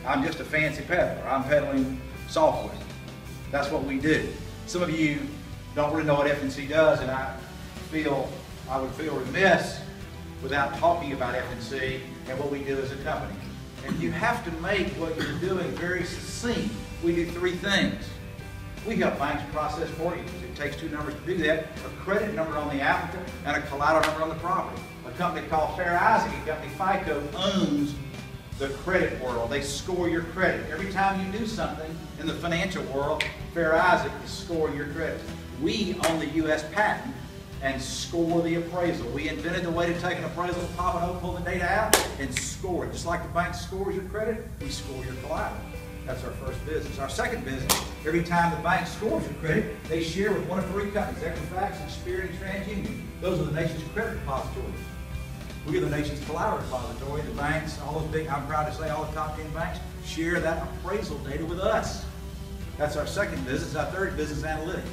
I'm just a fancy peddler. I'm peddling software. That's what we do. Some of you don't really know what FNC does, and I would feel remiss without talking about FNC and what we do as a company. And you have to make what you're doing very succinct. We do three things. We help banks process mortgages. It takes two numbers to do that: a credit number on the applicant and a collateral number on the property. A company called Fair Isaac, a company FICO, owns the credit world. They score your credit. Every time you do something in the financial world, Fair Isaac is scoring your credit. We own the U.S. patent and score the appraisal. We invented the way to take an appraisal, pop it open, pull the data out, and score it. Just like the bank scores your credit, we score your collateral. That's our first business. Our second business, every time the bank scores your credit, they share with one of three companies: Equifax, Experian, and TransUnion. Those are the nation's credit depositories. We are the nation's collateral depository. The banks, all those big, I'm proud to say, all the top 10 banks share that appraisal data with us. That's our second business. Our third business, analytics.